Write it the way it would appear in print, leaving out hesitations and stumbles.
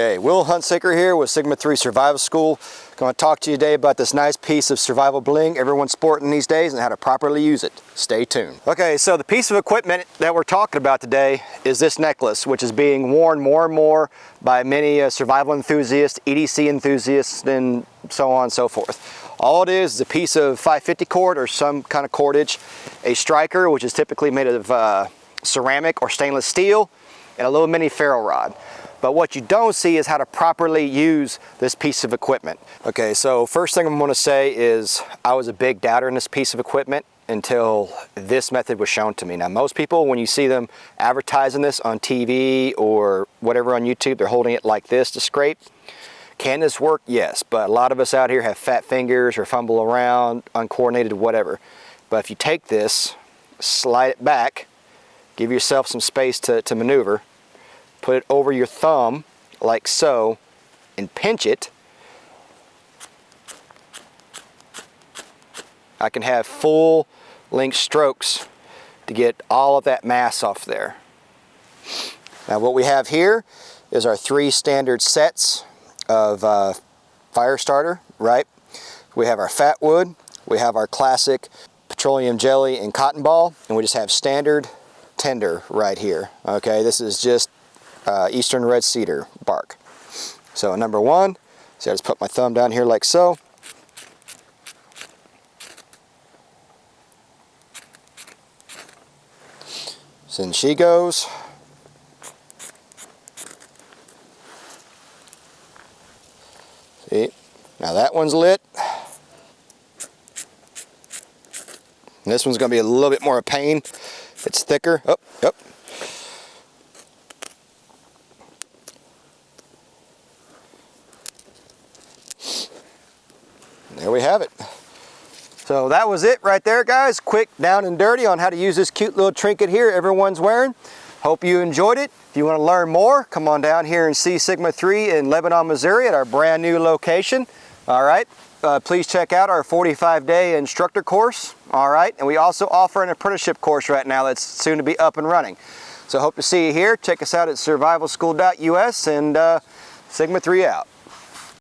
Hey, Will Huntseeker here with Sigma 3 Survival School. Going to talk to you today about this nice piece of survival bling everyone's sporting these days and how to properly use it. Stay tuned. Okay, so the piece of equipment that we're talking about today is this necklace, which is being worn more and more by many survival enthusiasts, EDC enthusiasts, and so on and so forth. All it is a piece of 550 cord or some kind of cordage, a striker, which is typically made of ceramic or stainless steel, and a little mini ferro rod. But what you don't see is how to properly use this piece of equipment. Okay, so first thing I'm going to say is I was a big doubter in this piece of equipment until this method was shown to me. Now most people, when you see them advertising this on TV or whatever on YouTube, they're holding it like this to scrape. Can this work? Yes, but a lot of us out here have fat fingers or fumble around, uncoordinated, whatever. But if you take this, slide it back, give yourself some space to maneuver, put it over your thumb like so and pinch it, I can have full length strokes to get all of that mass off there. Now what we have here is our 3 standard sets of fire starter, right? We have our fat wood, we have our classic petroleum jelly and cotton ball, and we just have standard tinder right here. Okay, this is just Eastern red cedar bark. So number 1, so I just put my thumb down here like so. So in she goes. See, now that one's lit. And this one's going to be a little bit more a pain. It's thicker. Oh, oh. There we have it. So that was it right there, guys. Quick, down and dirty on how to use this cute little trinket here everyone's wearing. Hope you enjoyed it. If you want to learn more, come on down here and see Sigma 3 in Lebanon, Missouri at our brand new location. All right. Please check out our 45-day instructor course. All right. And we also offer an apprenticeship course right now that's soon to be up and running. So hope to see you here. Check us out at survivalschool.us and Sigma 3 out.